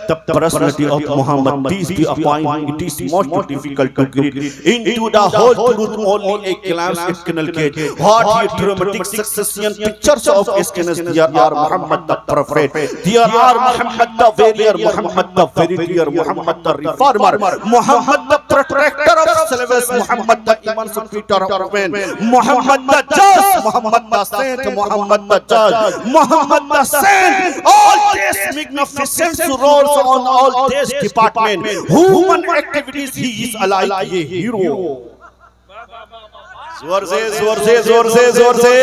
the personality of Muhammad, peace be upon him, it is most difficult to get into the whole truth. Only a glance it can get what he dramatic succession pictures of SKNS. There are Muhammad the prophet, there are Muhammad the warrior, Muhammad the very dear, Muhammad the reformer, Muhammad the protector of slaves, Muhammad the emancipator of men, Muhammad the just, Muhammad the saint, Muhammad the judge, Muhammad the saint. All these magnificent roles on all these department, human activities, he is alive, a hero. जोर से जोर से जोर से जोर से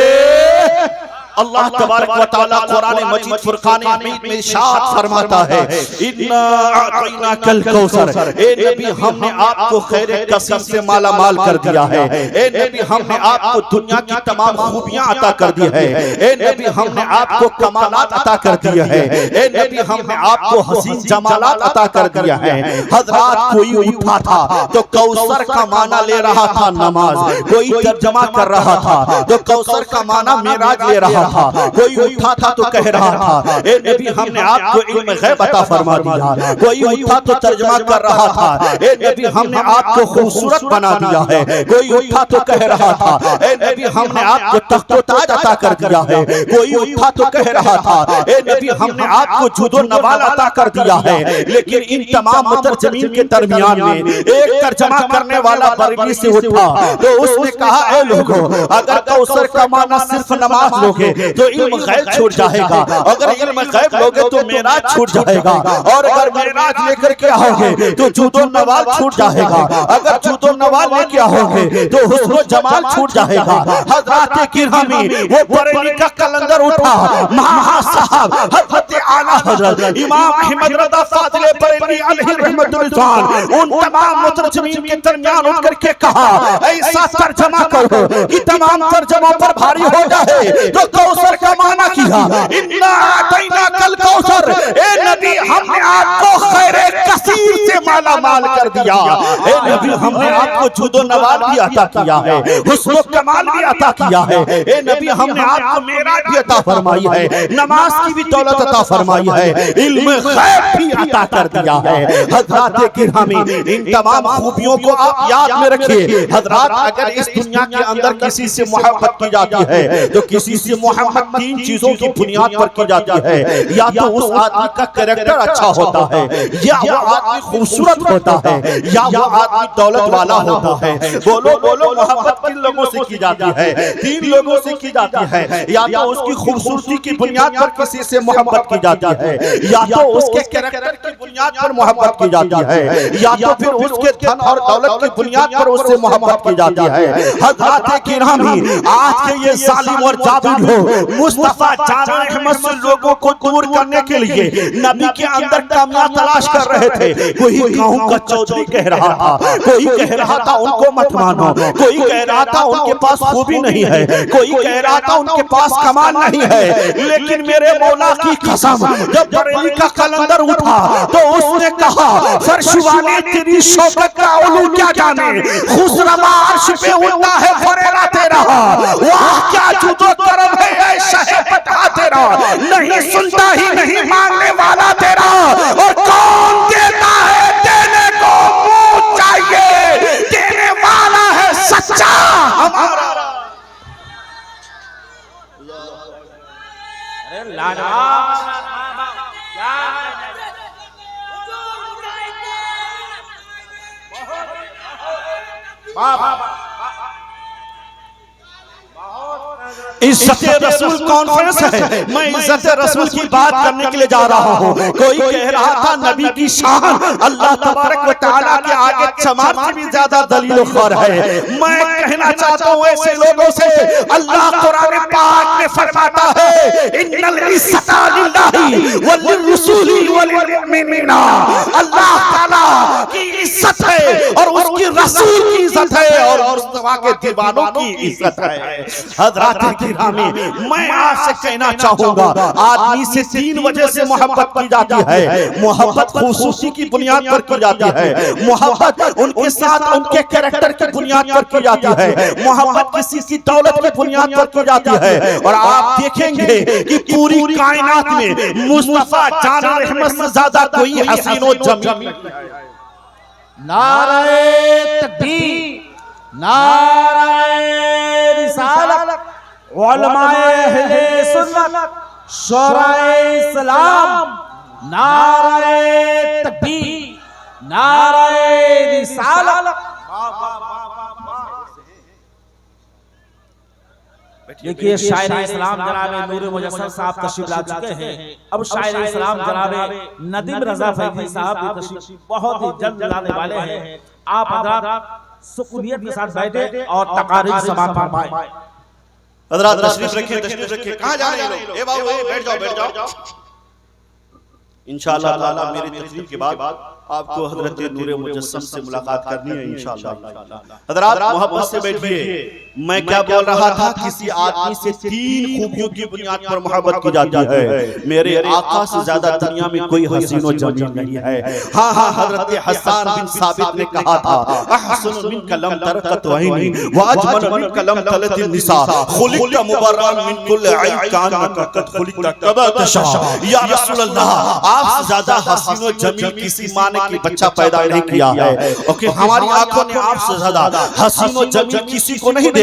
अल्लाह तबारक व तआला कुरान मजीद फुरकान हमीद में इरशाद फरमाता है, इन्ना अतैना कल कौसर, ए नबी हमने आपको खैर कसीर से माला माल कर दिया है। ए नबी हमने आपको दुनिया की तमाम खूबियां अता कर दी है। ए नबी हमने आपको कमालात अता कर दिए हैं। ए नबी हमने आपको हसीन जमालात अता कर दिया है। हजरात कोई उठा था तो कौसर का माना ले रहा था नमाज, कोई तर्जमा कर रहा था तो कौसर का माना मेराज ले रहा था, कोई उठा था तो कह रहा था ए नबी हमने आपको इल्म गैब अता फरमा दिया, कोई उठा तो तर्जुमा कर रहा था ए नबी हमने आपको खूबसूरत बना दिया है, कोई उठा तो कह रहा था ए नबी हमने आपको तख्त व ताज अता कर दिया है, कोई उठा तो कह रहा था ए नबी हमने आपको जुदो नवाल अता कर दिया है। लेकिन इन तमाम मुतरजमीन के दरमियान में एक तर्जुमा करने वाला बरेली से उठा तो उसने कहा ए लोगों, अगर कौसर का माना सिर्फ नमाज लोगे तो इल्म गैब छूट जाएगा, अगर इल्म गैब लोगे तो मेराज छूट जाएगा, और अगर मेराज लेकर के आओगे तो जुदो नवाल छूट जाएगा, अगर जुदो नवाल लेके आओगे तो हुस्न जमाल छूट जाएगा। हज़रात किरामी वो बरेली का कलंदर उठा, महा साहब हज़रत आला हज़रत इमाम अहमद रज़ा फाज़िल बरेली अलैहि रहमतुल्लाह उन तमाम मुतरजमीन के दरमियान उठ करके कहा, ऐसा तर्जुमा करो कि तमाम तर्जुमों पर भारी हो जाए। तो कौसर का माना किया, इन्ना अतैना कल कौसर, ए नबी हमने आपको खैरे कसीर से माला माल कर दिया। ए नबी हमने आपको जुदो नवाल भी अता किया है, हुस्न कमाल भी अता किया है। ए नबी हमने आपको मेराज भी अता फरमाई है, नमाज की भी दौलत अता फरमाई है, इल्म गैब भी अता कर दिया है। हज़रात किरामी इन तमाम खूबियों को आप याद में रखिए। हज़रात अगर इस दुनिया के अंदर किसी से मोहब्बत की जाती है तो किसी से मोहब्बत तीन चीजों की बुनियाद पर की जाती है, या तो उस आदमी का कैरेक्टर अच्छा होता है, या वो आदमी खूबसूरत होता है, या वो आदमी दौलत वाला होता है। बोलो बोलो, मोहब्बत किन लोगों से की जाती है? तीन लोगों से की जाती है, या तो उसकी खूबसूरती की बुनियाद पर किसी से मोहब्बत की जाती है, या तो उसके कैरेक्टर की बुनियाद पर मोहब्बत की जाती है, या तो फिर उसके धन और दौलत की बुनियाद पर उससे मोहब्बत की जाती है। हज़रात किरामी आज के ये जालिम और जाबिर लोग मुस्तफा जान अहमद से लोगों को दूर करने के लिए नबी के अंदर कमियां तलाश कर रहे थे। कोई गांव का चौधरी कह रहा था, कोई कह रहा था उनको मत मानो, कोई कह रहा था उनके पास खूबी नहीं है, कोई कह रहा था उनके पास कमाल नहीं है। लेकिन मेरे मौला की कसम, जब बरेली का कलंदर उठा तो उसने कहा, फर्शवानी तेरी शौकत का उलू क्या जाने, खुसरमा अर्श पे उड़ता है फरेरा तेरा, वाह क्या जुदो करम है ऐसा है पता तेरा, नहीं सुनता ही नहीं मांगने वाला तेरा, और कौन देता है देने को मुंह चाहिए, देने वाला है सच्चा हमारा। अरे लाला इज्जत रसूल कॉन्फ्रेंस है, मैं इज्जत रसूल की बात करने के लिए जा रहा हूँ। कोई कह रहा था नबी की शान अल्लाह तबारक व तआला के आगे चमार से भी ज्यादा दलील ख़ौर है। मैं कहना चाहता हूँ ऐसे लोगों से, अल्लाह कुरान पाक में फरमाता है, इन्नल इज्जता लिल्लाहि व लिर्रसूली व लिलमुमिनीना, अल्लाह ताला की इज्जत है और उसकी रसूल की इज्जत है और मुस्तफा के दीवानों की इज्जत है। हज़रात किरामी, मैं आपसे कहना चाहूंगा, आदमी से 3 वजह से मोहब्बत की जाती है। मोहब्बत खूबसूरती की बुनियाद पर की जाती है, मोहब्बत उनके साथ उनके कैरेक्टर की बुनियाद पर की जाती है, मोहब्बत किसी की दौलत की बुनियाद पर की जाती है। और आप देखेंगे कि पूरी कायनात में मुस्तफा जान रहमत से ज्यादा कोई हसीन व जमील। नारे तकबीर, नारे रिसालत, उलमाए अहले सुन्नत, शोराए इस्लाम, नारे तकबीर, नारे रिसालत। देखिए शायर इस्लाम जनाब नूर मुजस्सम साहब तशरीफ ला चुके हैं। अब शायर इस्लाम जनाब नदीम रजा फैजी साहब भी तशरीफ बहुत ही जल्द लाने वाले हैं। आप हज़रात सुकूनियत के साथ बैठे और तकारीर समाअत फरमाएं। हज़रात तशरीफ रखिए। कहाँ जा रहे हैं लोग? ए बाबू, बैठ जाओ। इंशाअल्लाह ताला मेरी तकरीर के बाद आपको हजरत नूर मुजस्सम से मुलाकात करनी है इंशाअल्लाह। हज़रात मोहब्बत से बैठिए। मैं क्या बोल रहा था, किसी आदमी से 3 खूबियों की बुनियाद पर मोहब्बत की जाती है। मेरे आका से ज्यादा दुनिया में कोई हसीन व जमील नहीं है। हाँ, हजरत हसन बिन साबित ने कहा था, अहसन मिन कलम तरकत वहीनी व अजमल मिन कलम तलत निसा खुलिक़त मुबर्रअन मिन कुल्ल ऐब कान्नका क़द खुलिक़त कमा तशा। या रसूल अल्लाह, आपसे ज्यादा हसीन व जमील किसी माँ ने की बच्चा पैदा नहीं किया है। ओके, हमारी आंखों ने आपसे ज्यादा हसीन व जमील किसी को नहीं देखा।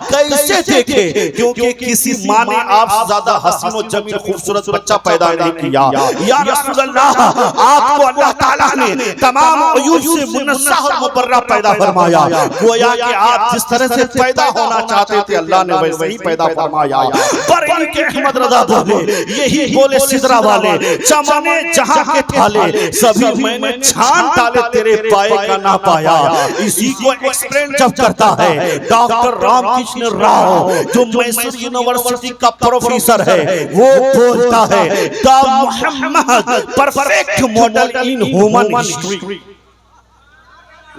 कैसे देखे? क्योंकि किसी माँ ने आपसे ज्यादा हसीन व जमील खूबसूरत बच्चा पैदा नहीं किया। या रसूल अल्लाह, आपको अल्लाह ताला ने तमाम अयूब से मुनस्सह और मुबर्रा पैदा फरमाया। गोया कि आप जिस तरह से पैदा होना चाहते थे अल्लाह ने वैसे ही पैदा फरमाया। पर इनके अहमद रज़ा बोले, यही बोले सिदरा वाले, चमने जहां के थाले सभी मैंने छान डाले तेरे पाए का ना पाया। इसी को एक्सप्लेन जब करता है डॉक्टर रामकृष्ण राव, जो मैसूर यूनिवर्सिटी का प्रोफेसर है, वो बोलता है the Muhammad perfect model in human history.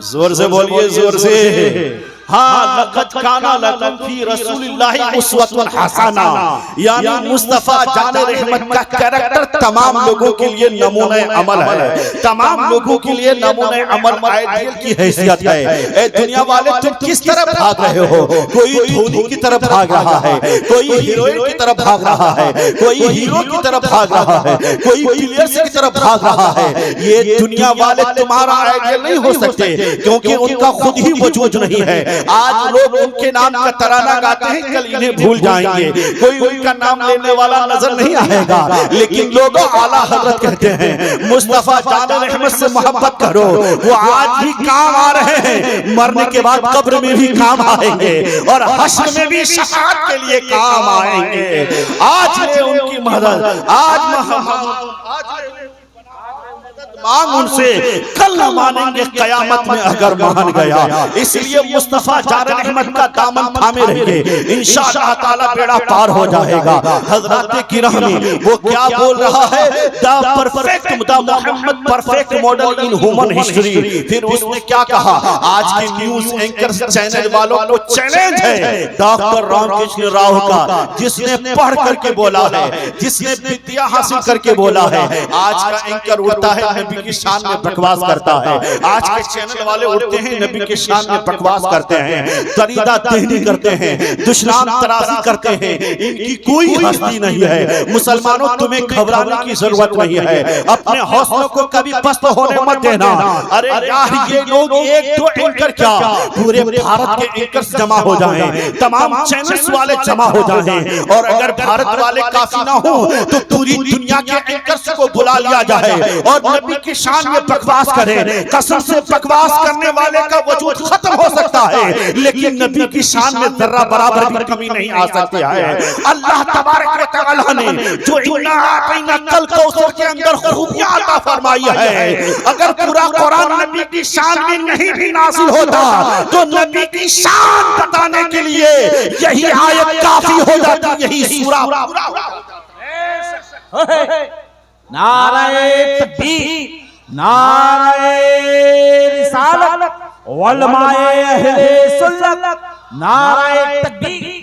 जोर से बोलिए, जोर से। हाँ, लक़द काना लकुम फी रसूलिल्लाहि उस्वतुन हसना, यानी मुस्तफा जान रहमत का कैरेक्टर तमाम लोगों के लिए नमूने अमल है, तमाम लोगों के लिए नमूने अमल आइडियल की हैसियत है। ए दुनिया वाले, तुम किस तरफ भाग रहे हो? कोई धोनी की तरफ भाग रहा है, कोई हीरोइन की तरफ भाग रहा है, कोई हीरो की तरफ भाग रहा है, कोई प्लेयर्स की तरफ भाग रहा है। ये दुनिया वाले तुम्हारा आइडियल नहीं हो सकते, क्योंकि उनका खुद ही वजूद नहीं है। आज लोग उनके नाम का तराना गाते हैं, कल इन्हें भूल जाएंगे, कोई उनका नाम लेने वाला नजर नहीं आएगा, लेकिन लोग आला हजरत कहते हैं। मुस्तफा जान रहमत से मोहब्बत करो, वो आज भी काम आ रहे हैं, मरने के बाद कब्र में भी काम आएंगे और हश्र में भी शफाअत के लिए काम आएंगे। आज है उनकी मदद, आज मांग उनसे, कल न मानेंगे कयामत में अगर मान गया। इसलिए मुस्तफा जान रहमत का दामन थामे रहेंगे, इंशाअल्लाह ताला बेड़ा पार हो जाएगा। हज़रात किरामी, वो क्या बोल रहा है? The perfect Muhammad perfect model in human history. फिर उसने क्या कहा? आज के न्यूज एंकर चैनल वालों को चैलेंज है डॉक्टर रामकृष्ण राव का, जिसने पढ़ करके बोला है, जिसने विद्या हासिल करके बोला है। आज का एंकर उठता है नबी की शान में बकवास करता है, आज के चैनल वाले उठते हैं नबी के शान में बकवास करते हैं, दरीदा देहनी करते हैं, दुश्मन तराजी करते हैं। इनकी कोई हस्ती नहीं है। मुसलमानों, तुम्हें घबराने की जरूरत नहीं है, अपने हौसलों को कभी पस्त होने मत देना। अरे यार, ये लोग एक दो एंकर क्या, पूरे भारत के एंकर्स जमा हो जाएं, तमाम चैनल्स वाले जमा हो जाएं, और अगर भारत वाले काफी ना हो तो पूरी दुनिया के एंकर्स को बुला लिया जाए और नबी की शान में बकवास करें। कसम से बकवास करने वाले का वजूद खत्म हो सकता है, लेकिन नबी की शान में जर्रा बराबर भी कमी नहीं आ सकती है। अल्लाह तबारक व तआला ने जो इन्ना आतैना कल कौसर के अंदर खूबियां अता फरमाई है, अगर पूरा कुरान नबी की शान में नहीं भी नाज़िल होता तो नबी की शान बताने के लिए यही आयत काफी हो जाती, यही सूरा पूरा हो जाता। नारे तकबीर, नारे रिसालत। वलमाए अहले सुन्नत नारे तकबीर।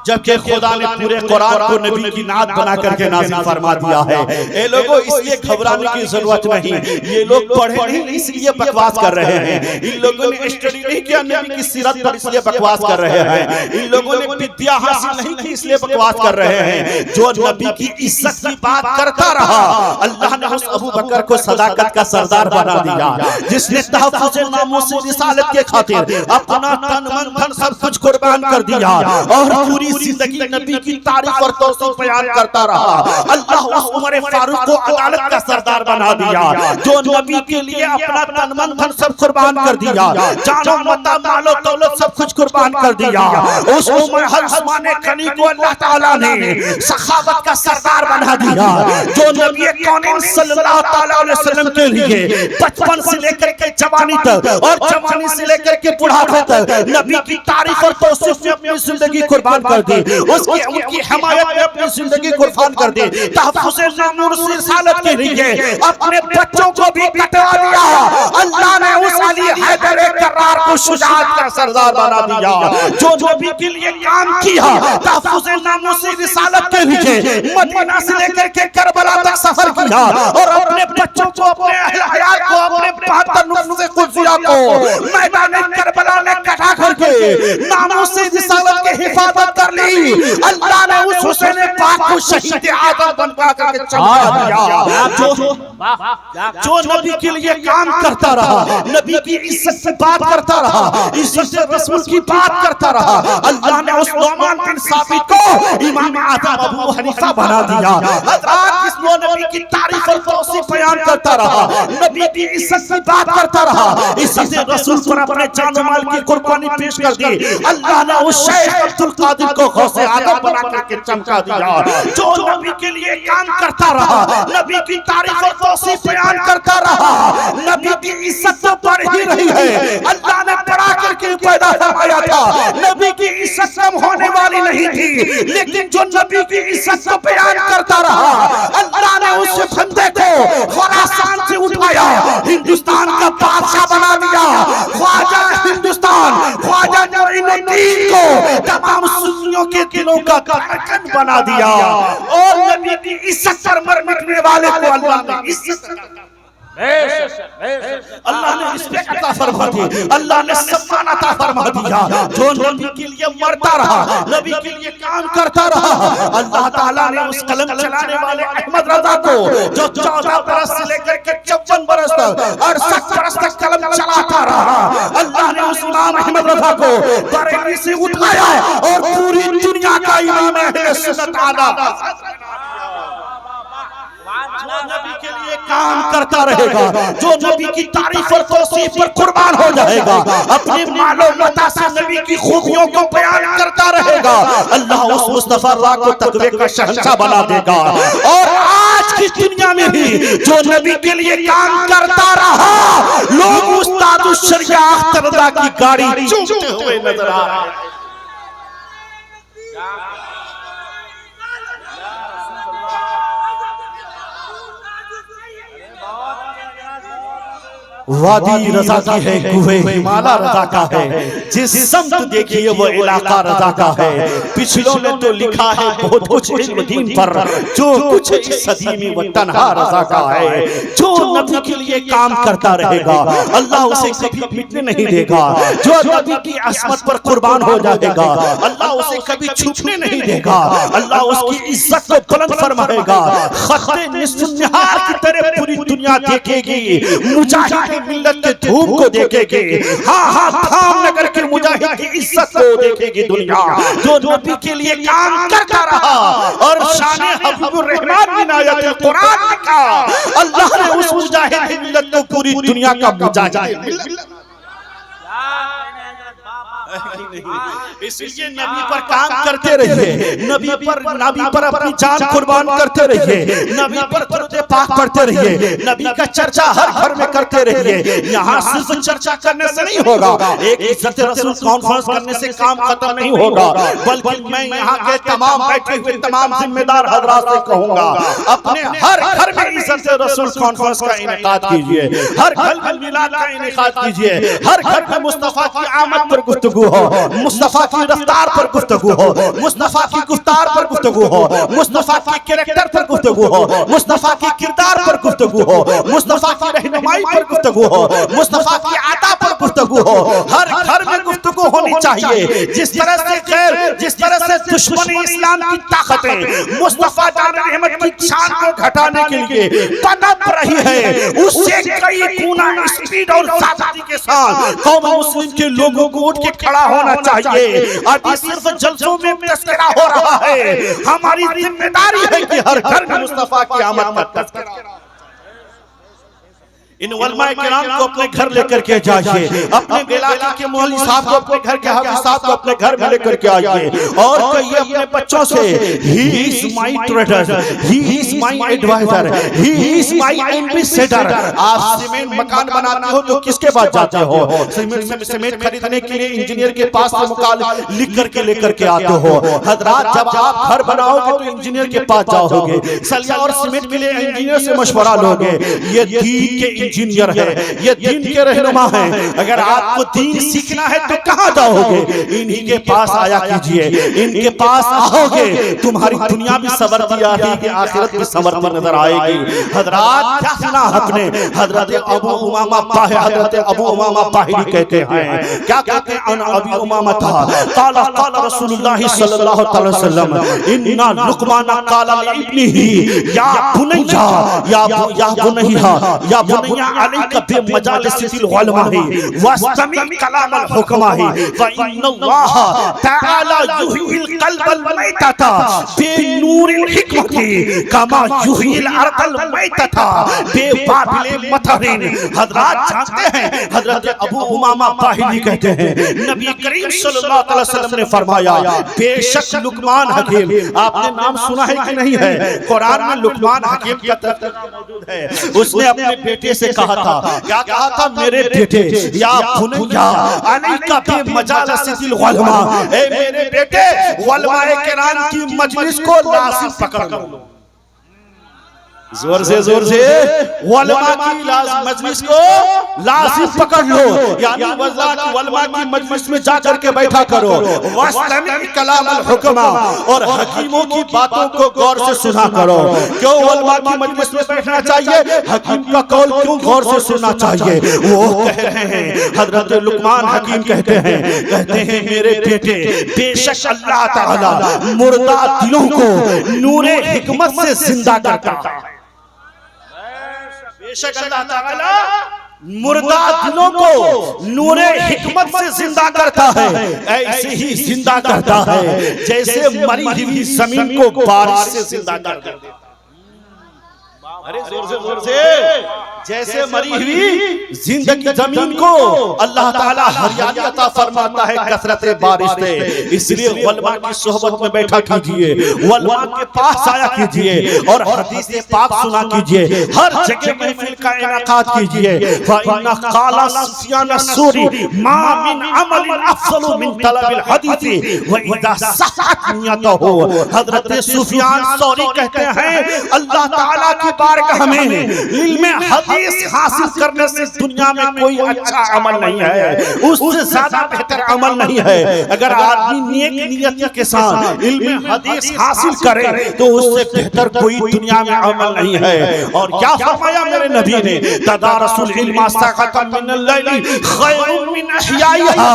जबकि खुदा ने पूरे कुरान को नबी की नात बना करके नाज़िल फरमा दिया है। ये लोगों इसलिए घबराने की जरूरत नहीं, ये लोग पढ़े नहीं इसलिए बकवास कर रहे हैं। इन लोगों ने स्टडी नहीं किया नबी की सीरत पर इसलिए बकवास कर रहे हैं। इन लोगों ने विद्या हासिल नहीं की इसलिए बकवास कर रहे हैं। जो नबी की इज्जत की बात करता रहा, अल्लाह ने उस अबू बकर को सदाकत का सरदार बना दिया, जिसने तहफ्फुज़ नामूस रिसालत के खातिर अपना तन मन धन सब कुछ कुर्बान कर दिया और पूरी जिंदगी नबी की तारीफ और तौसीफ बयान करता रहा। अल्लाह उस उमर फारूक को अदालत का सरदार बना दिया, जो नबी के लिए अपना तन मन धन सब कुर्बान कर दिया, जानो माता मालो दौलत सब कुछ कुर्बान कर दिया। उस उमर उस्मान गनी को अल्लाह ताला ने सखावत का सरदार बना दिया, जो नबी कौन सल्लल्लाहु अलैहि वसल्लम के लिए बचपन से लेकर के जवानी तक और जवानी से लेकर के बुढ़ापे तक नबी की तारीफ और तौसीफ में अपनी जिंदगी कुर्बान कर दी, उसकी उनकी हिमायत में अपनी जिंदगी कुर्बान कर दी, तहफ्फुज़ नामूस रिसालत के लिए अपने बच्चों को भी कटवा दिया। अल्लाह ने उस अली हैदर कर्रार को शुजाअत का सरदार बना दिया, जो नबी के लिए काम किया, तहफ्फुज़ नामूस रिसालत के लिए मदीना से लेकर के करबला तक सफर किया और अपने बच्चों को, अपने अहले हयात को, अपने 72 नुफ्स कुदसिया को मैदान करबला में कटा करके नामूस रिसालत की हिफाजत कर ली। अल्लाह ने उस हुसैन पाक को शहीद आदम बनवा करके चमका दिया, जो नबी के लिए काम करता रहा, नबी की इज्जत से बात करता रहा, इज्जत रसूल की बात करता रहा। अल्लाह ने उस नौमान बिन साबित को इमाम आज़म अबू हनीफा बना दिया। हज़रत इस नबी की तारीफ और तौसीफ बयान करता रहा, नबी की इज्जत से बात करता रहा, इज्जत रसूल पर अपने जान माल की कुर्बानी पेश कर दी। अल्लाह ने उस शेख अब्दुल कादिर को गौसे आदम बना करके चमका दिया, जो नबी के लिए काम करता रहा, नबी की तारीफ और तौसीफ बयान करता रहा। नबी की इज्जत तो बढ़ ही रही है, अल्लाह ने बढ़ा करके पैदा फरमाया था, नबी की इज्जत कम होने वाली नहीं थी, लेकिन जो नबी की इज्जत को बयान करता रहा, अल्लाह ने उस बंदे को खुरासान से उठाया, हिंदुस्तान का बादशाह बना दिया। ख्वाजा हिंदुस्तान, ख्वाजा मोइनुद्दीन को तमाम सुन्नियों के दिलों का धड़कन बना दिया और नबी की इज्जत पर मर मिटने वाले को अल्लाह ने इज्जत अल्लाह ने रिस्पेक्ट अता फरमा दी, अल्लाह ने सम्मान अता फरमा दिया। जो नबी के लिए मरता रहा, नबी के लिए काम करता रहा, अल्लाह ताला ने उस कलम चलाने वाले अहमद रजा को, जो 14 बरस से लेकर के 54 बरस तक 68 बरस तक कलम चलाता रहा, अल्लाह ने उस इमाम अहमद रजा को बरेली से उठाया और पूरी दुनिया का इमाम अहले सुन्नत आला नबी के लिए काम करता रहेगा, जो नबी की तारीफ और तौसीफ पर कुर्बान हो जाएगा, अपने मालो मता से नबी की खूबियों को बयान करता रहेगा, अल्लाह उस मुस्तफा को तकवे का शहंशाह बना देगा। और आज की दुनिया में भी जो नबी के लिए काम करता रहा, लोग उस्ताद शरिया अख्तर की गाड़ी चूमते हुए नजर आ रहे हैं। वादी रजा की है, कुए हिमाला रजा का है, जिस समत देखिए वो इलाका रजा का है। पिछलों ने तो लिखा है बहुत कुछ इल्म दीन पर, जो कुछ इस सदी में वो तन्हा रजा का है। जो नबी के लिए काम करता रहेगा, अल्लाह उसे कभी मिटने नहीं देगा। जो नबी की असमत पर कुर्बान हो जाएगा, अल्लाह उसे कभी छुपने नहीं देगा, अल्लाह उसकी इज्जत को बुलंद फरमाएगा। खत्ते निस्फ़ निहार की तरह पूरी दुनिया देखेगी, मुजाहिद मिल्लत के धूम को देखेगी, हाँ हाँ धाम नगर के मुजाहिद की इज्जत को देखेगी दुनिया। जो नबी के लिए काम करता रहा और शान हबीबुर रहमान बिन आयत कुरान लिखा, अल्लाह ने उस मुजाहिद मिल्लत को पूरी दुनिया का मुजाहिद मिल्लत इसलिए नबी पर काम करते रहिए, नबी पर अपनी जान कुर्बान करते रहिए, नबी पर दुरूद पाक पढ़ते रहिए, नबी का चर्चा हर घर में करते रहिए। यहाँ सिर्फ चर्चा करने से नहीं होगा, एक इज्जत रसूल कॉन्फ्रेंस करने से काम खत्म नहीं होगा, बल्कि मैं यहाँ के तमाम बैठे हुए तमाम जिम्मेदार हजरात से कहूंगा, अपने हर घर में इज्जत रसूल कॉन्फ्रेंस का इनेकाद कीजिए, हर घर में मिलाद का इनेकाद कीजिए, हर घर में मुस्तफा की आमद पर गुफ्तगू हो, मुस्तफा की रफ्तार पर गुफ्तगू हो, मुस्तफा की गुफ्तार पर गुफ्तगू हो, मुस्तफा के कैरेक्टर पर गुफ्तगू हो, मुस्तफा के किरदार पर गुफ्तगू हो, मुस्तफा की रहनुमाई पर गुफ्तगू हो, मुस्तफा की आदा पर गुफ्तगू हो। हर घर में गुफ्तगू होनी चाहिए। जिस तरह से खैर, जिस तरह से दुश्मनी इस्लाम की ताकतें मुस्तफा जान रहमत की शान को घटाने के लिए पनप रही है, उससे कई गुना स्पीड और सादगी के साथ कौम मुस्लिम के लोगों को उठ के खड़ा होना चाहिए। अभी सिर्फ जलसों में तस्करा हो रहा है, हमारी जिम्मेदारी है कि हर घर में मुस्तफा की आमद का तस्करा। इन उलमाए किराम को अपने घर लेकर के जाइए, अपने इलाके के मौलवी साहब को, अपने घर के हाफिज साहब को अपने घर में लेकर के आइए और कहिए अपने बच्चों से, he is my trader, he is my advisor, he is my ambassador. आप सीमेंट मकान बनाते हो तो किसके पास जाते हो? सीमेंट खरीदने के लिए इंजीनियर के पास से मुकाल लिख करके लेकर के आते हो। हजरात, जब आप घर बनाओगे तो इंजीनियर के पास जाओगे, सलिया और सीमेंट के लिए इंजीनियर से मशवरा लोगे। ये दीन के इंजीनियर है, ये दीन के रहनुमा है। अगर आपको दीन सीखना है तो कहां जाओगे? इन्हीं के पास आया कीजिए, इनके पास आओगे, तुम्हारी दुनिया भी संवरती आएगी, आखिरत भी संवरती नजर आएगी। हजरात, क्या सुना आपने? हजरत अबू उमामा बाहिरी कहते हैं, क्या कहते हैं? अबू उमामा था काला काला रसूलुल्लाह सल्लल्लाहु अलैहि वसल्लम इन्ना लुकमान काला लिब्निही या बुनैया या बुनैया या बुनैया अलैका बिमजालिसिल उलमाही वस्तमी कलामल हुकमाही व इन्नल्लाह तआला युहील कल्बल मैतता बिनूरिल हिकमती कमा युहील अर्दल मैतता बेबाबिल मतरिन। हजरत जानते हैं, हजरत अबू उमामा बाहिली कहते हैं, नबी करीम सल्लल्लाहु अलैहि वसल्लम ने फरमाया, बेशक लुकमान हकीम, आपने नाम सुना है कि नहीं है? कुरान में लुकमान हकीम का तज़किरा मौजूद है। उसने अपने बेटे से कहा था, क्या कहा था? मेरे बेटे, या बुनैया अलैका बिमजालिसिल उलमा, ए मेरे बेटे, उलमाए किराम की मजलिस को लाज़िम पकड़ लो। जोर से उलमा की मजलिस को लाज़िम पकड़ लो, यानी उलमा की मजलिस में जाकर के बैठा करो। वस्तमी कलामल हुक्मा, और हकीमों की बातों को गौर से सुना करो। क्यों उलमा की मजलिस में बैठना चाहिए? हकीम का कौल क्यों गौर से सुनना चाहिए? वो कह रहे हैं, हजरत लुकमान हकीम कहते हैं मेरे बेटे, बेशक अल्लाह ताला मुर्दा दिलों को नूरे हिकमत से जिंदा करता है। बेशक अल्लाह ताला मुर्दा दिलों को नूरे हिकमत से जिंदा करता है, ऐसे ही जिंदा करता है जैसे मरी हुई जमीन को बारिश से जिंदा कर देता है। अरे जोर से जैसे मरी हुई जिंदगी जमीन को अल्लाह ताला हरियाली अता फरमाता है कसरत बारिश से। इसलिए उलमा की सोहबत में बैठा कीजिए, उलमा के पास आया कीजिए और हदीस पाक सुना कीजिए। हर जगह महफिल का इनाकाद कीजिए। फइन्ना काला सुफियान सूरी मा मिन अमल अफजल मिन तलबिल हदीस व इदा सहत नियतहु। हजरत सुफियान सौरी कहते हैं, अल्लाह ताला की बारगाह में इल्म हदीस हासिल करने से दुनिया में कोई अच्छा अमल नहीं है, उससे ज्यादा बेहतर अमल नहीं है। अगर आदमी नेक नियत के साथ इल्म हदीस हासिल करे तो उससे बेहतर कोई दुनिया में अमल नहीं है। और क्या फरमाया मेरे नबी ने? तदारसुल इल्म सक़तन मिनल लैली खैरुम मिन अहयाइहा।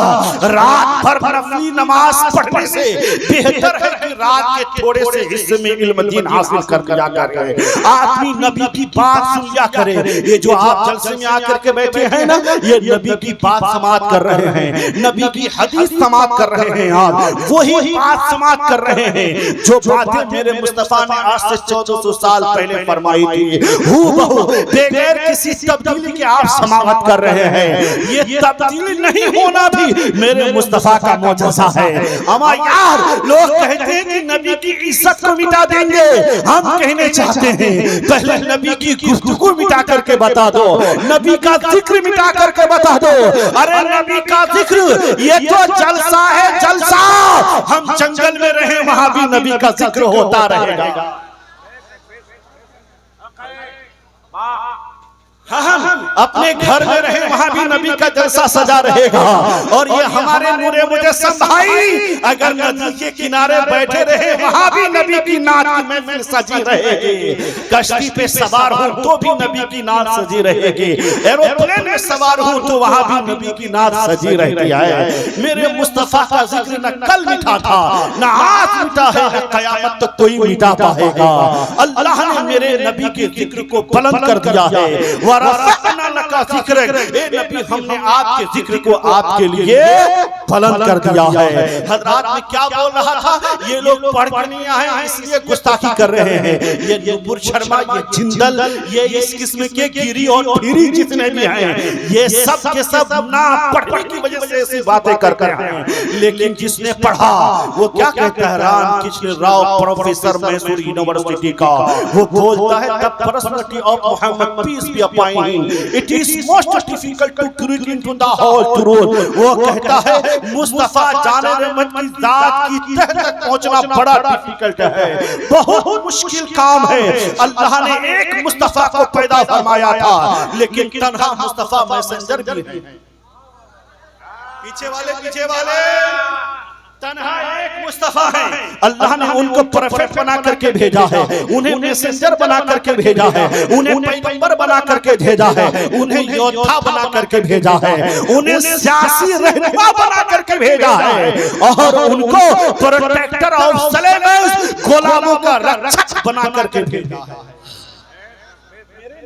रात भर नफली नमाज पढ़ने से बेहतर है कि रात के थोड़े से हिस्से में इल्म दीन हासिल कर लिया करे। आदमी नबी की बात सुन लिया करें। ये जो आप जलसे में आकर के बैठे हैं ना, ये नबी की बात समाप्त कर रहे हैं, नबी की हदीस समाप्त कर रहे हैं। आप वही बात समाप्त कर रहे हैं जो बातें मेरे मुस्तफा ने आज से 1400 साल पहले फरमाई थी, हूबहू बगैर किसी तब्दीली के आप समाप्त कर रहे हैं। ये तब्दीली नहीं होना भी मेरे मुस्तफा का मौजज़ा है। अमा यार, लोग कहते हैं कि नबी की इज्जत को मिटा देंगे, हम कहने चाहते हैं पहले नबी की गुफ्तगू मिटा करके बता दो, नबी का जिक्र मिटा करके बता दो। अरे नबी का जिक्र ये तो जलसा है, जलसा। हम जंगल में रहे वहां भी नबी का जिक्र होता रहेगा। हम अपने घर में रहे वहां भी नबी का जलसा सजा रहेगा। और ये हमारे नूरे मुजस्सम भाई अगर नदी के किनारे बैठे रहे वहां भी नबी की नात की महफिल सजी रहेगी। कश्ती पे सवार हो तो भी नबी की नात सजी रहेगी। एरोप्लेन में सवार हो तो वहां भी नबी की नात सजी रहती है। मेरे मुस्तफा का जिक्र न कल मिटा था, न आज मिटा है, न कयामत तक कोई मिटा पाएगा। अल्लाह ने मेरे नबी के जिक्र को बुलंद कर दिया है। वरफ़अना लका ज़िक्रक, ए नबी हमने आपके जिक्र को आपके लिए बुलंद कर दिया है। हजरात में क्या बोल रहा था, ये लोग पढ़ के नहीं आए इसलिए गुस्ताखी कर रहे हैं। ये नुपुर शर्मा, ये जिंदल, ये इस किस्म के गिरी और फिरी जितने भी हैं, ये सब के सब ना पढ़ने की वजह से ऐसी बातें करते हैं। लेकिन जिसने पढ़ा वो क्या कहता है, रामकृष्ण राव प्रोफेसर मैसूर यूनिवर्सिटी का, वो बोलता है the personality of Muhammad peace be upon him, it is most difficult to create into the whole truth. वो कहता है मुस्तफा जाने रहमत की जात की तह तक पहुंचना बड़ा डिफिकल्ट है, बहुत मुश्किल काम है। अल्लाह ने एक मुस्तफा को पैदा फरमाया था, लेकिन तन्हा मुस्तफा मैसेंजर भी है। पीछे वाले तन्हा एक मुस्तफा है। अल्लाह ने उनको प्रोफेट बना करके भेजा है, उन्हें मैसेंजर बना करके भेजा है, उन्हें पैगंबर बना करके भेजा है, उन्हें योद्धा बना करके भेजा है, उन्हें सियासी रहनुमा बना करके भेजा है, और उनको प्रोटेक्टर ऑफ स्लेव्स, गुलामों का रक्षक बना करके भेजा है।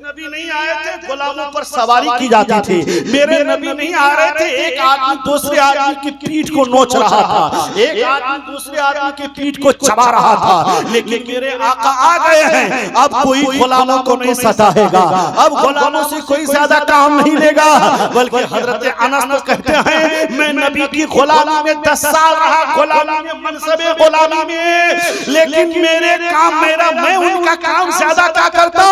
नबी नहीं आए थे गुलामों पर सवारी की जाती थी। मेरे नबी नहीं आ रहे थे एक आदमी दूसरे आदमी की पीठ को नोच रहा था, एक आदमी दूसरे आदमी की पीठ को चबा रहा था। लेकिन मेरे आका आ गए हैं, अब कोई गुलामों को नहीं सताएगा, अब गुलामों से कोई ज्यादा काम नहीं लेगा। बल्कि हजरत अनस तो कहते हैं मैं नबी की गुलामी में 10 साल रहा, गुलामी में, मनसबे गुलामी में, लेकिन मेरे काम मैं उनका काम ज्यादा क्या करता,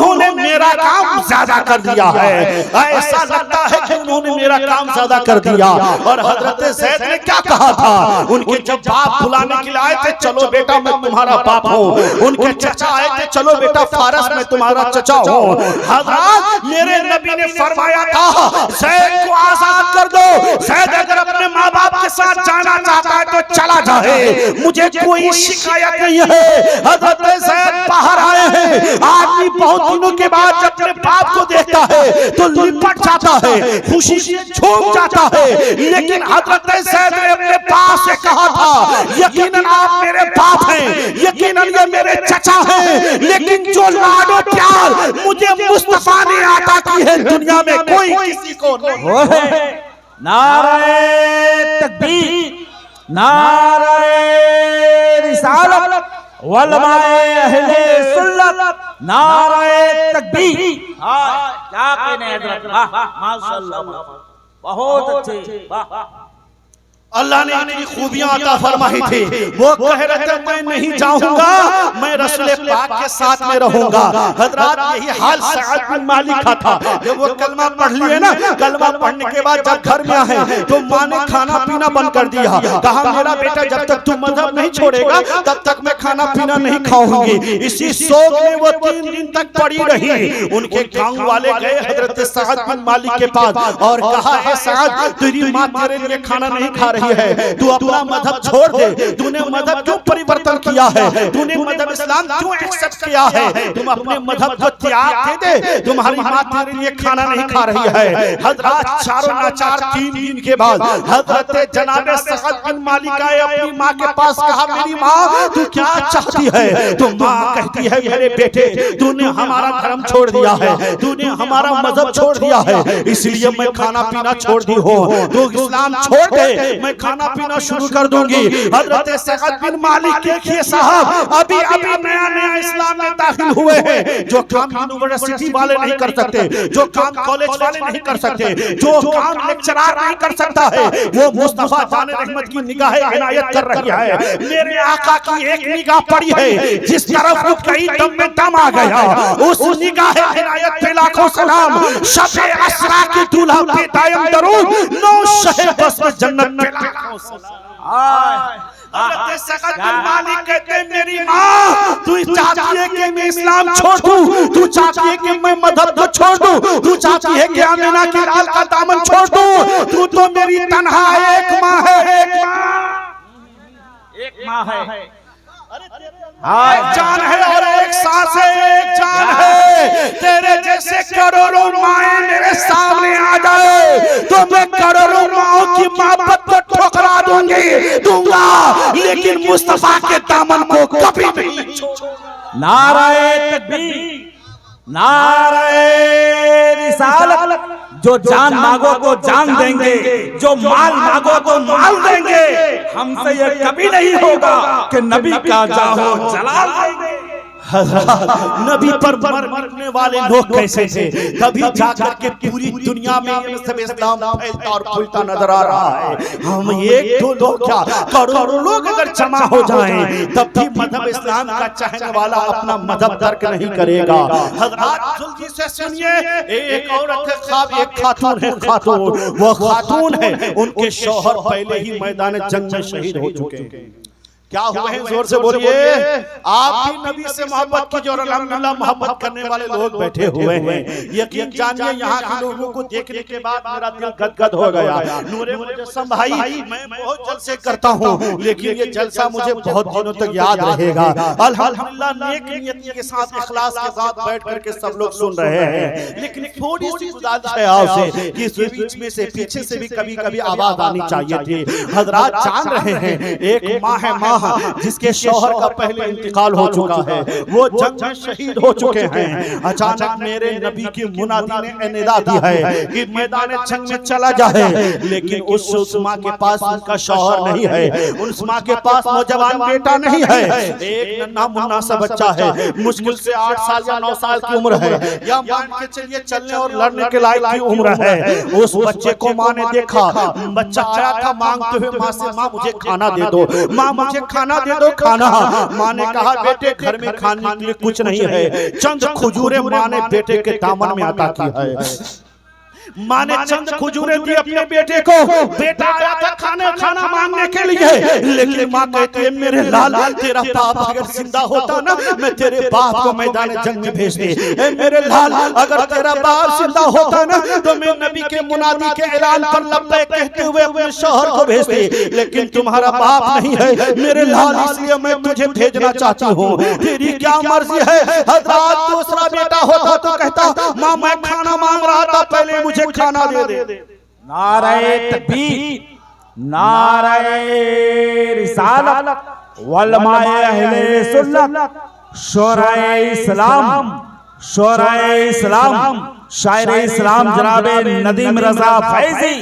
उन्होंने मेरा काम ज्यादा कर दिया है। ऐसा लगता है कि उन्होंने मेरा काम ज्यादा कर दिया। और हजरत ज़ैद ने क्या कहा था, उनके जब बाप बुलाने के लिए आए थे, चलो बेटा मैं तुम्हारा बाप हूँ। उनके चचा आए थे, चलो बेटा फारस में तुम्हारा चचा हूँ। हजरत मेरे नबी ने फरमाया था ज़ैद को आजाद कर दो, ज़ैद अगर अपने माँ बाप के साथ जाना चाहता है तो चला जाए, मुझे कोई शिकायत नहीं है। हजरत ज़ैद बाहर आए हैं, आदमी बहुत दिनों के बाद जब अपने बाप को देखता है तो लिपट जाता है, खुशी से झूम जाता है। लेकिन हजरत ज़ैद ने अपने बाप से कहा था यकीनन आप मेरे बाप हैं, यकीनन ये मेरे चचा हैं, लेकिन जो लाडो प्यार मुझे मुस्तफा ने अता की है दुनिया में कोई किसी को नहीं। नारे तकबीर, नारे रिसालत, वलमाए अहले सुन्नत, नारे तकबीर। क्या कहने हजरत, माशाअल्लाह, बहुत अच्छे, वाह। अल्लाह ने इतनी खूबियां अता फरमाई थी। वो कह रहे थे मैं नहीं जाऊंगा, मैं रसूल पाक के साथ में रहूंगा। हजरात यही हाल सअद बिन मालिक का था। जब वो कलमा पढ़ लिए ना, कलमा पढ़ने के बाद जब घर में आए तो माँ ने खाना पीना बंद कर दिया। कहा मेरा बेटा जब तक तू मजहब नहीं छोड़ेगा तब तक मैं खाना पीना नहीं खाऊंगी। इसी शौक में वो 3 दिन तक पड़ी रही। उनके गांव वाले गए हजरत सअद बिन मालिक के पास और कहा है सअद तेरी माँ तेरे लिए खाना नहीं खा रही है, तू अपना मजहब छोड़ दे। तूने मजहब क्यों परिवर्तन किया है? तूने मजहब इस्लाम क्यों एक्सेप्ट किया है? तुम अपने मजहब को त्याग दे। तुम्हारी माँ तेरे लिए खाना नहीं खा रही है। हजरत चारों नाचार 3 दिन के बाद हजरत जनाबे सअद बिन मालिक आए अपनी माँ के पास, कहा मेरी माँ तू क्या चाहती है? तो माँ कहती है मेरे बेटे तूने हमारा धर्म छोड़ दिया है, तूने हमारा मजहब छोड़ दिया है, इसलिए मैं खाना पीना छोड़ दी हो। तू इस्लाम छोड़ दे, मैं खाना पीना शुरू कर दूंगी। हजरत सअद बिन मालिक देखिए साहब, अभी अभी नया नया इस्लाम में दाखिल हुए हैं। जो काम यूनिवर्सिटी वाले नहीं कर सकते, जो काम कॉलेज वाले नहीं कर सकते, जो काम लेक्चरर नहीं कर सकता है, वो मुस्तफा जान रहमत की निगाहें इनायत कर रही है। मेरे आका की एक निगाह पड़ी है, जिस तरफ वो कई दम में दम आ गया, उस निगाह इनायत पे लाखों सलाम। शब असरा की दूल्हा पे दायम दरूद, 9 शहर बस में जन्नत पे लाखों सलाम। हजरत सअद बिन मालिक कहते हैं मेरी माँ तू चाहती है कि मैं इस्लाम छोड़ दूं, तू चाहती है कि मैं मजहब को छोड़ दूं, तू चाहती है कि आमिना के लाल का दामन छोड़ दूं। तू तो मेरी तन्हा एक माँ है, एक माँ है, एक जान है और एक सांस है, एक जान है। तेरे जैसे करोड़ों माएं मेरे सामने आ जाए तो मैं करोड़ों माओं की मोहब्बत को ठुकरा दूंगा, लेकिन मुस्तफा के दामन को कभी नहीं छोड़ूंगा। नाराए तकबीर, नाराए रिसालत। जो जान मांगो तो जान देंगे, जो माल मांगो तो माल देंगे। हमसे ये कभी नहीं होगा कि नबी का जाहो जलाल देंगे। नबी पर मरने वाले लोग कैसे थे? कभी जाकर के पूरी दुनिया में सब इस्लाम फैलता और फूलता नजर आ रहा है। हम एक दो लोग क्या करोड़ों लोग अगर जमा हो जाएं तब भी मजहब इस्लाम का चाहने वाला अपना मजहब तर्क नहीं करेगा। हजरत जल्दी से सुनिए, एक औरत है ख्वाब, एक खातून है खातून। वो खातून है, उनके शौहर पहले ही मैदान जंग में शहीद हो चुके हैं। क्या हुए हैं? जोर से बोलिए। आप भी नबी से मोहब्बत कीजिए और अल्हम्दुलिल्लाह मोहब्बत करने वाले लोग बैठे हुए हैं। यकीन जानिए यहाँ के लोगों को देखने के बाद मेरा दिल गदगद हो गया। नूरे मुजस्सम भाई मैं बहुत जलसे करता हूँ, लेकिन ये जलसा मुझे बहुत दिनों तक याद रहेगा। अल्हम्दुलिल्लाह नेक नियत के साथ इखलास के साथ बैठ करके सब लोग सुन रहे हैं, लेकिन थोड़ी सी गुजारिश है आपसे कि इस बीच में से पीछे से भी कभी कभी आवाज आनी चाहिए थी। हजरात जान रहे हैं एक माँ है, माँ जिसके शौहर का पहले इंतकाल हो चुका है, वो जंग में शहीद हो चुके हैं। अचानक मेरे नबी की मुनादी ने निदा दी है कि मैदान जंग में चला जाए, लेकिन उस माँ के पास उनका शौहर नहीं है, उस माँ के पास नौजवान बेटा नहीं है। एक नन्हा मुन्ना सा बच्चा है, मुश्किल से 8 साल या 9 साल की उम्र है, या मान के चलिए चलने और लड़ने के लायक की उम्र है। उस बच्चे को माँ ने देखा, बच्चा आया था मांगते हुए माँ से, माँ मुझे खाना दे दो, माँ मुझे खाना दे दो, खाना। माँ ने कहा बेटे घर में खाने के लिए कुछ नहीं है, चंद खजूरें माँ ने बेटे के दामन में अता की है। माँ ने चंद खजूरें दी अपने बेटे को। बेटा आया था खाना मांगने के लिए, लेकिन माँ कहती है मेरे लाल तेरा बाप अगर जिंदा होता ना मैं तेरे बाप को मैदान जंग में भेज दे। मेरे लाल अगर तेरा बाप जिंदा होता ना तो मैं नबी के मुनादी के ऐलान पर लब्बैक कहते हुए अपने शौहर को भेज दे, लेकिन तुम्हारा बाप नहीं है मेरे लाल, इसलिए मैं तुझे भेजना चाहती हूँ, तेरी क्या मर्जी है। हजरत दूसरा बेटा होता तो कहता माँ मैं खाना मांग रहा था, पहले मुझे खाना दे दे। नाराए तकबीर, नाराए रिसालत, वलमाए अहले सुन्नत, शोराए इस्लाम, शोराए इस्लाम, शायर इस्लाम जनाबे नदीम रजा फैजी।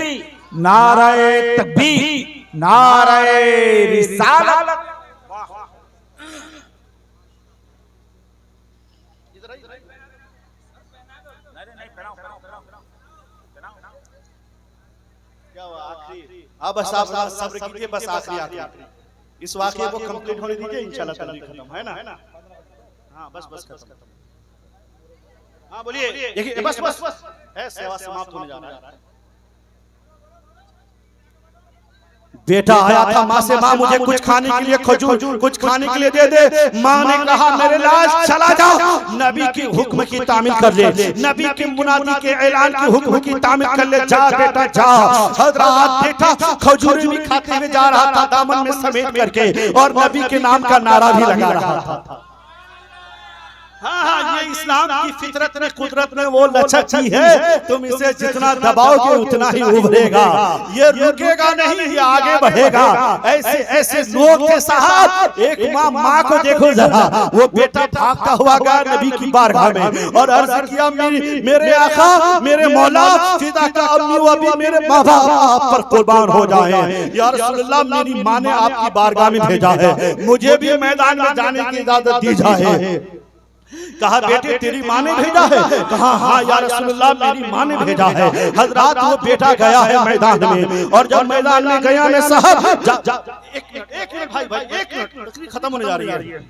नाराए तकबीर, नाराए रिसालत। अब बस आप सब्र कीजिए, बस आखिरी इस वाक़े को कंप्लीट होने दीजिए, इंशाल्लाह तकलीफ खत्म है ना। हाँ बस खत्म। हाँ बोलिए, देखिए बस है, सेवा समाप्त होने जा रहा है। बेटा आया था माँ से, माँ मुझे कुछ खाने के लिए खजूर, कुछ खाने के लिए दे दे। माँ ने कहा मेरे लाल चला जा, नबी की हुक्म की तामील कर ले, नबी के मुनादी के ऐलान की हुक्म की तामील कर ले, जा बेटा जा। हजरत बेटा खजूर भी खाते हुए जा रहा था दामन में समेट करके, और नबी के नाम का नारा भी लगा रहा था। हाँ, ये इस्लाम की फितरत में, कुदरत में वो लचक की है, तुम इसे जितना दबाओगे उतना ही उभरेगा, ये रुकेगा नहीं, ये आगे बढ़ेगा। ऐसे ऐसे लोग के साथ एक माँ को देखो जरा, वो बेटा भागता हुआ गया नबी की बारगाह में और अर्ज किया मेरे आका, मेरे मौला, फिदा का अम्मी व अबी, मेरे माँ बाप आप पर कुर्बान हो जाए। या रसूलल्लाह, मेरी माँ ने आपकी बारगाह में भेजा है, मुझे भी मैदान में जाने की इजाजत दी जाए। कहा बेटे तेरी माँ ने भेजा है? कहा हाँ या रसूलल्लाह मेरी माँ ने भेजा है। हजरत वो बेटा गया है मैदान में, और जब मैदान में गया ने साहब, एक मिनट भाई, एक मिनट, खत्म होने जा रही है।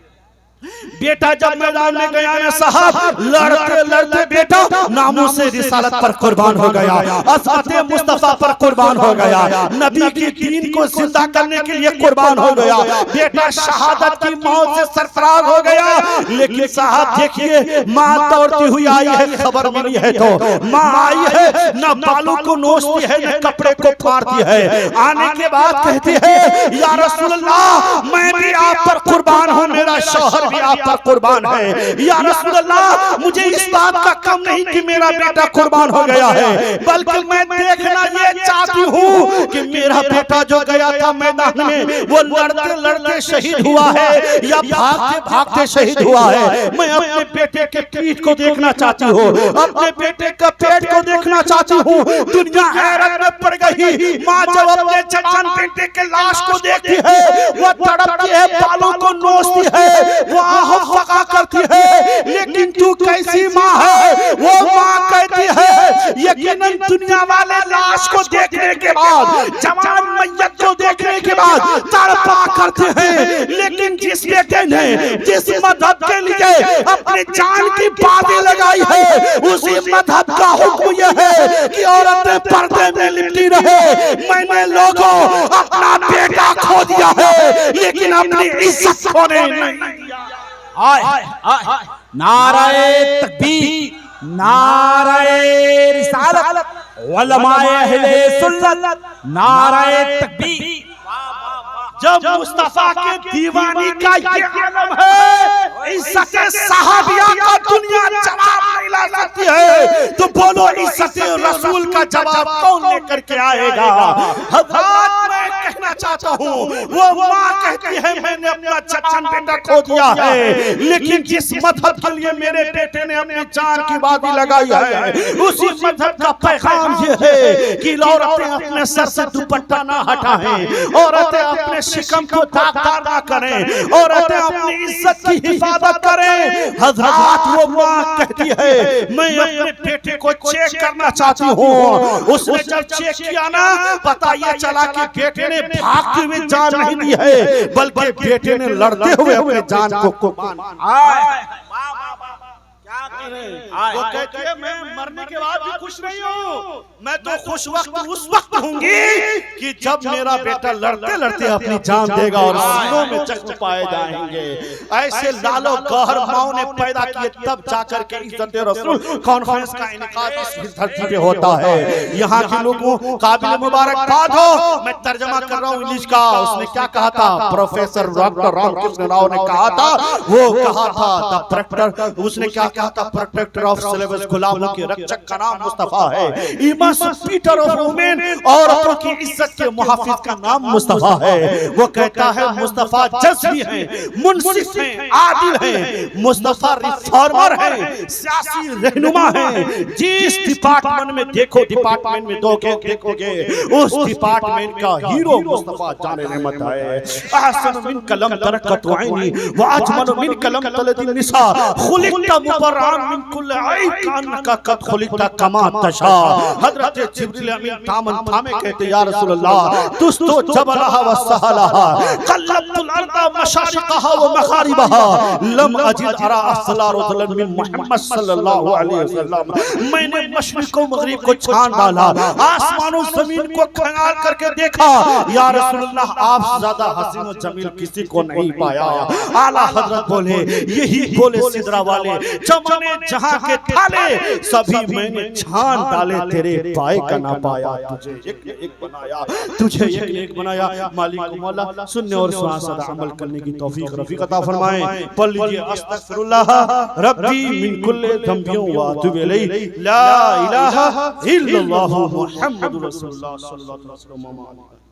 बेटा जब मैदान में गया ना साहब, लड़ते लड़ते बेटा नामों से रिसालत पर कुर्बान हो गया, असवाते मुस्तफा पर कुर्बान हो गया, नबी की दीन को जिंदा करने के लिए कुर्बान हो गया। बेटा शहादत की मौत से सरफराज हो गया। लेकिन साहब देखिए, माँ दौड़ती हुई आई है, खबर मिली है तो माँ आई है, न बालों को नोचती है न कपड़े को फाड़ती है। आने के बाद कहती है या रसूलल्लाह मैं भी आप पर कुर्बान हूँ, मेरा शौहर भी आप पर कुर्बान है। या रसूलल्लाह मुझे इस बात का कम नहीं कि मेरा बेटा कुर्बान हो गया है, बल्कि मैं देखना ये चाहती हूँ कि मेरा बेटा जो गया था मैदान में, वो लड़ते लड़ते शहीद हुआ है या भागते भागते शहीद हुआ है। मैं अपने बेटे के पीठ को देखना चाहती हूँ, अपने बेटे का पेट को देखना चाहती हूँ। दुनिया हैरत में पड़ गई। माँ जब अपने जवान बेटे के लाश को देखती है, वो तड़पती है, बालों को नोचती है, वो आह फका करती है। लेकिन तू कैसी माँ है? वो माँ कहती है यकीनन दुनिया वाले लाश को देखने के बाद, जवान मैयत को देखने के बाद तड़पा करते हैं, लेकिन जिस बेटे ने जिस मजहब के लिए अपनी जान की बाजी लगाई है, उसी मजहब का हुक्म यह है कि औरतें पर्दे में लिपटी रहे। मैंने लोगों अपना बेटा खो दिया है, लेकिन अपनी इज्जत खोने नहीं दिया। नाराए तकबीर, नाराए रिसालत, उलमाए अहले सुन्नत, नाराए तकबीर। जब मुस्तफा के दीवानी का ये आलम है, इज्जत सहाबिया का दुनिया जवाब नहीं ला सकती है, तो बोलो इज्जत रसूल का जवाब कौन लेकर के आएगा? हजरत मैं कहना चाहता हूँ, वो माँ कहती है मैंने अपना चचन बेटा खो दिया है, लेकिन जिस मजहब के लिए मेरे बेटे ने अपनी जान की बाजी लगाई है, उसी मजहब का पैगाम ये है कि औरतें अपने सर से दुपट्टा ना हटाएं, औरतें अपने शिकम को दागदार ना करें, औरतें अपनी इज्जत की हिफाजत करें। हजरत वो माँ कहती है मैं अपने बेटे को चेक करना चाहती हूँ। उसने जब चेक किया ना, पता ये चला कि बेटे ने भागते हुए जान नहीं दी है, बल्कि बेटे ने लड़ते हुए अपने जान को कुर्बान। वो कहती है मैं मरने के बाद भी खुश नहीं हूँ, मैं तो खुश उस वक्त होंगी कि जब मेरा बेटा लड़ते लड़ते अपनी जान देगा और सीनों में जख्म पाए जाएंगे। ऐसे लालो गहर माओ ने पैदा किए, तब जाकर के इज्जत रसूल कॉन्फ्रेंस का इनेकाद इस धरती पे होता है। यहाँ के लोगों काबिल मुबारकबाद हो। मैं तर्जमा कर रहा हूँ इंग्लिश का। उसने क्या कहा था? प्रोफेसर डॉक्टर रामकृष्ण राव ने कहा था, वो कहा था द प्रोटेक्टर, उसने क्या कहा था? प्रोटेक्टर ऑफ सिलेबस, गुलामों के रक्षक का नाम मुस्तफा है। इमाम पीटर ऑफ वुमेन, औरतों की इज्जत के मुहाफिज का नाम मुस्तफा है। वो कहता है मुस्तफा जज भी है, मुंसिफ है, आदिल है, मुस्तफा रिफॉर्मर है, सियासी रहनुमा है। जिस डिपार्टमेंट में देखो, डिपार्टमेंट में देखोगे उस डिपार्टमेंट का हीरो मुस्तफा जाने रहमत है। अहसन मिन कलम तरकत वैनी व अजमल मिन कलम तलदिन निसा, खुलिकता मुबर्रान मिन कुल ऐब कान्नका कद खुलिकता कमा तशा। हजरत जिब्रील अमीन दामन थामे कहते या रसूल अल्लाह तुस्तो जबलहा व सहलहा कल्लतुल अर्द अरादा मशारिक़हा व मग़ारिबहा लम अजिद अरा अफ़ज़ला रजुलन मिन मुहम्मद सल्लल्लाहु अलैहि वसल्लम। मैंने मशरिक़ व मग़रिब को छान डाला, आसमानों ज़मीन को खंगाल करके देखा, या रसूलल्लाह आप ज्यादा हसीन व जमील किसी को नहीं पाया। आला हजरत बोले, यही बोले सिदरा वाले, जमाने जहां के थाले सभी मैंने छान डाले, तेरे पाए का ना पाया। तुझे एक बनाया, तुझे एक बनाया। मालिक मौला सुनने और सदा अमल करने की तौफीक रफीक अता फरमाए। पढ़ लीजिए, अस्तगफिरुल्लाह रब्बी मिन कुल्ली ज़ंबियों व अतूबु इलैहि, ला इलाहा इल्लल्लाहु मुहम्मदुर रसूलुल्लाह सल्लल्लाहु अलैहि वसल्लम।